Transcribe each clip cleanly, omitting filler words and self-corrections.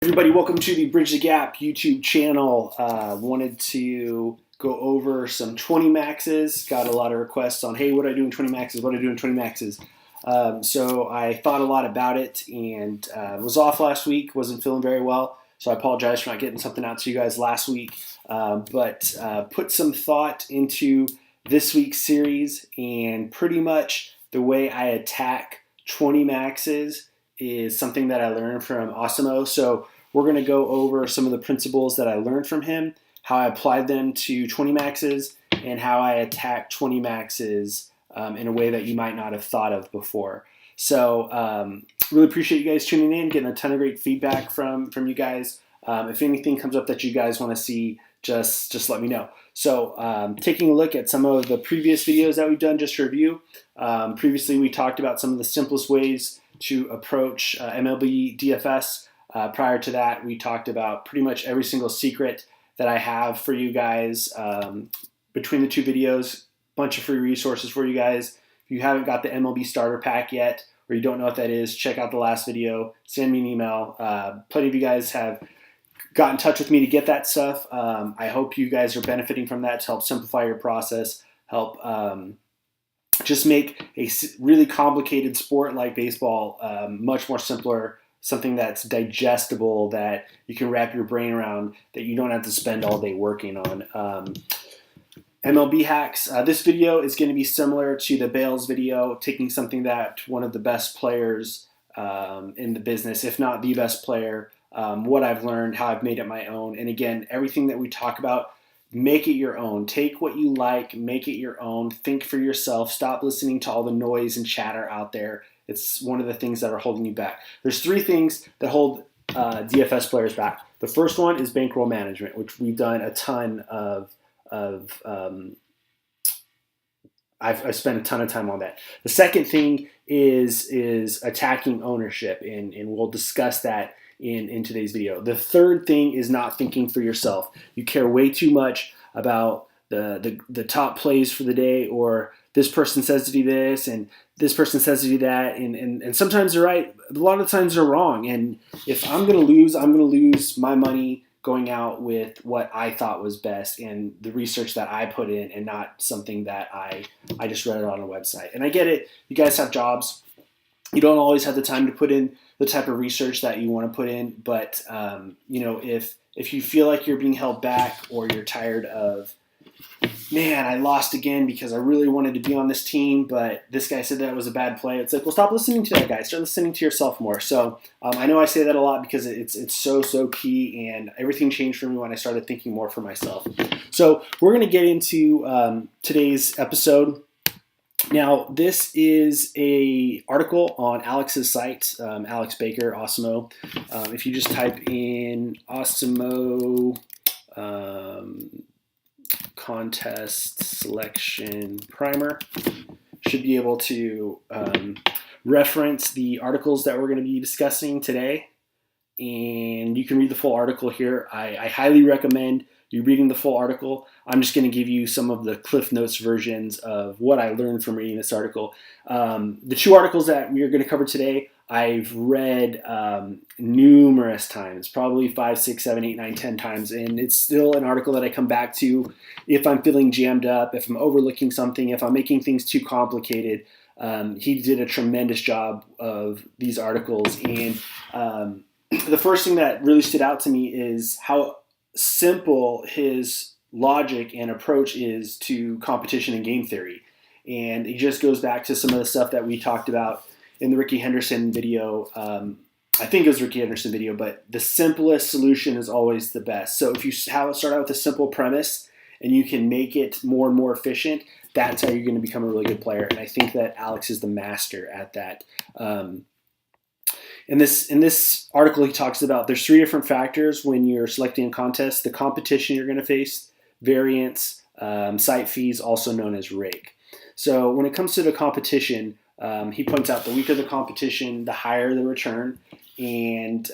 Everybody, welcome to the Bridge the Gap YouTube channel. Wanted to go over some 20 maxes. Got a lot of requests on, hey, what do I do in 20 maxes? What do I do in 20 maxes? So I thought a lot about it and was off last week. Wasn't feeling very well, so I apologize for not getting something out to you guys last week. But put some thought into this week's series, and pretty much the way I attack 20 maxes is something that I learned from Awesemo. So we're going to go over some of the principles that I learned from him, how I applied them to 20 maxes, and how I attack 20 maxes in a way that you might not have thought of before. So really appreciate you guys tuning in, getting a ton of great feedback from you guys. If anything comes up that you guys want to see, just let me know. So taking a look at some of the previous videos that we've done, just to review. Previously, we talked about some of the simplest ways to approach MLB DFS. Prior to that, we talked about pretty much every single secret that I have for you guys between the two videos. Bunch of free resources for you guys. If you haven't got the MLB starter pack yet, or you don't know what that is, check out the last video. Send me an email. Plenty of you guys have got in touch with me to get that stuff. I hope you guys are benefiting from that to help simplify your process, help just make a really complicated sport like baseball much more simpler, something that's digestible, that you can wrap your brain around, that you don't have to spend all day working on. MLB hacks. This video is going to be similar to the Bales video, taking something that one of the best players in the business, if not the best player, what I've learned, how I've made it my own. And again, everything that we talk about, make it your own. Take what you like, make it your own. Think for yourself. Stop listening to all the noise and chatter out there. It's one of the things that are holding you back. There's three things that hold DFS players back. The first one is bankroll management, which we've done a ton of. I've spent a ton of time on that. The second thing is attacking ownership, and we'll discuss that in today's video. The third thing is not thinking for yourself. You care way too much about the top plays for the day, or this person says to do this and this person says to do that, and sometimes they're right, a lot of times they're wrong. And if I'm going to lose my money going out with what I thought was best and the research that I put in, and not something that I just read it on a website. And I get it. You guys have jobs. You don't always have the time to put in the type of research that you want to put in. But, if you feel like you're being held back, or you're tired of, man, I lost again because I really wanted to be on this team, but this guy said that was a bad play. It's like, well, stop listening to that guy. Start listening to yourself more. So I know I say that a lot because it's so key, and everything changed for me when I started thinking more for myself. So we're going to get into today's episode. Now, this is a article on Alex's site, Alex Baker, Awesemo. If you just type in Awesemo contest selection primer, should be able to reference the articles that we're going to be discussing today. And you can read the full article here. I highly recommend you reading the full article. I'm just going to give you some of the Cliff Notes versions of what I learned from reading this article. The two articles that we are going to cover today, I've read numerous times, probably 5, 6, 7, 8, 9, 10 times, and it's still an article that I come back to if I'm feeling jammed up, if I'm overlooking something, if I'm making things too complicated. He did a tremendous job of these articles, and the first thing that really stood out to me is how simple his logic and approach is to competition and game theory. And it just goes back to some of the stuff that we talked about in the Ricky Henderson video. I think it was Ricky Henderson video, but the simplest solution is always the best. So if you start out with a simple premise and you can make it more and more efficient, that's how you're going to become a really good player. And I think that Alex is the master at that. In this article, he talks about there's 3 different factors when you're selecting a contest: the competition you're going to face, variance, site fees, also known as rake. So when it comes to the competition, he points out the weaker the competition, the higher the return. And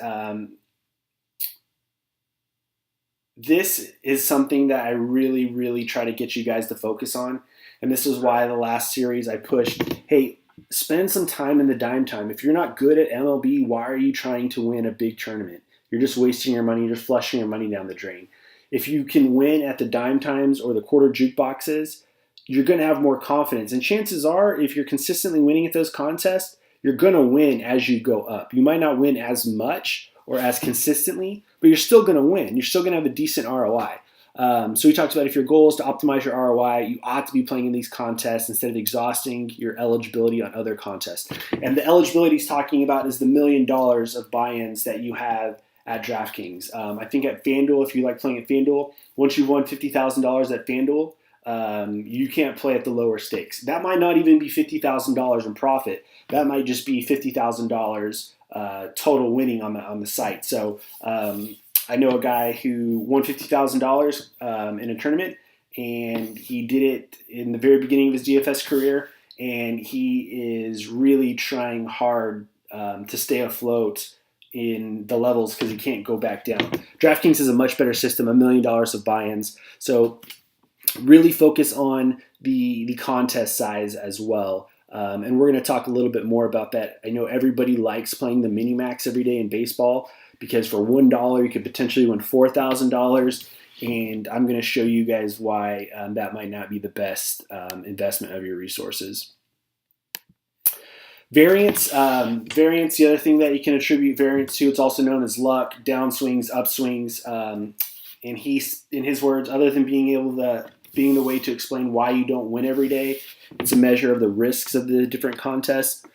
this is something that I really try to get you guys to focus on. And this is why the last series I pushed, hey, spend some time in the dime time. If you're not good at MLB, why are you trying to win a big tournament? you're just wasting your money. You're just flushing your money down the drain. If you can win at the dime times or the quarter jukeboxes, you're going to have more confidence. And chances are, if you're consistently winning at those contests, you're going to win as you go up. You might not win as much or as consistently, but you're still going to win. You're still going to have a decent ROI. So we talked about if your goal is to optimize your ROI, you ought to be playing in these contests instead of exhausting your eligibility on other contests. And the eligibility he's talking about is the $1 million of buy-ins that you have at DraftKings. I think at FanDuel, if you like playing at FanDuel, once you've won $50,000 at FanDuel, you can't play at the lower stakes. That might not even be $50,000 in profit. That might just be $50,000 total winning on the site. So I know a guy who won $50,000 in a tournament, and he did it in the very beginning of his DFS career, and he is really trying hard to stay afloat in the levels because he can't go back down. DraftKings is a much better system, $1 million of buy-ins. So really focus on the contest size as well. And we're going to talk a little bit more about that. I know everybody likes playing the mini max every day in baseball because for $1 you could potentially win $4,000. And I'm going to show you guys why that might not be the best investment of your resources. Variance, the other thing that you can attribute variance to, it's also known as luck, downswings, upswings. And he's, in his words, other than being the way to explain why you don't win every day, it's a measure of the risks of the different contests.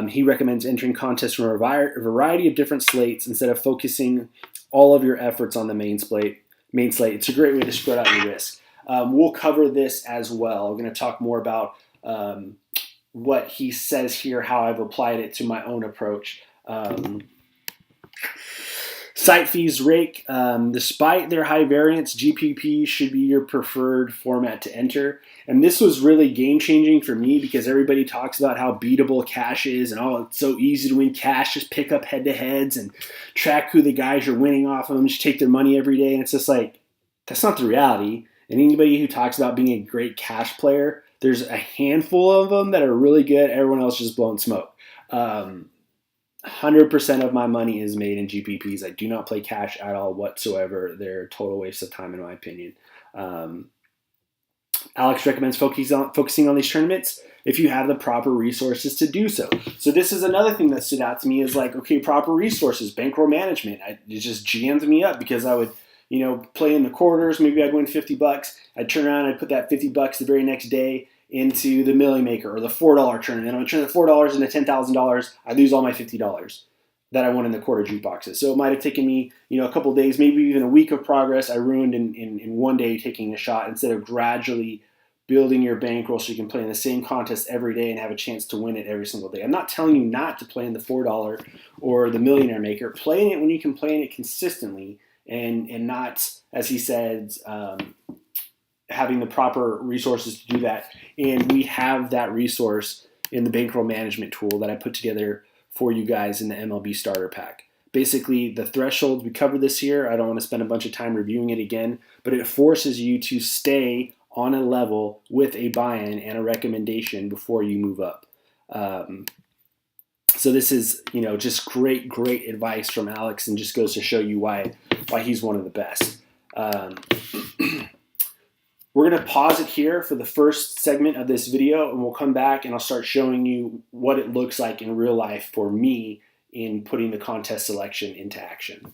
He recommends entering contests from a variety of different slates instead of focusing all of your efforts on the main slate. It's a great way to spread out your risk. We'll cover this as well. We're going to talk more about what he says here, how I've applied it to my own approach. Site fees rake. Despite their high variance, GPP should be your preferred format to enter. And this was really game-changing for me because everybody talks about how beatable cash is and it's so easy to win cash. Just pick up head-to-heads and track who the guys you're winning off of them. Just take their money every day. And it's just like, that's not the reality. And anybody who talks about being a great cash player, there's a handful of them that are really good. Everyone else just blowing smoke. 100% of my money is made in GPPs. I do not play cash at all whatsoever. They're a total waste of time in my opinion. Alex recommends focusing on these tournaments if you have the proper resources to do so. So this is another thing that stood out to me is like, okay, proper resources, bankroll management. It just jammed me up because I would, play in the quarters. Maybe I'd win $50. I'd turn around and I'd put that $50 the very next day into the Millie Maker or the $4 tournament. And I'm going to turn the $4 into $10,000. I lose all my $50 that I won in the quarter jukeboxes. So it might have taken me, a couple of days, maybe even a week of progress. I ruined in one day taking a shot instead of gradually building your bankroll so you can play in the same contest every day and have a chance to win it every single day. I'm not telling you not to play in the $4 or the Millionaire Maker. Play in it when you can play in it consistently and not, as he said, having the proper resources to do that. And we have that resource in the bankroll management tool that I put together for you guys in the MLB starter pack. Basically, the thresholds, we covered this here. I don't want to spend a bunch of time reviewing it again, but it forces you to stay on a level with a buy-in and a recommendation before you move up. So this is, just great advice from Alex and just goes to show you why he's one of the best. We're going to pause it here for the first segment of this video, and we'll come back and I'll start showing you what it looks like in real life for me in putting the contest selection into action.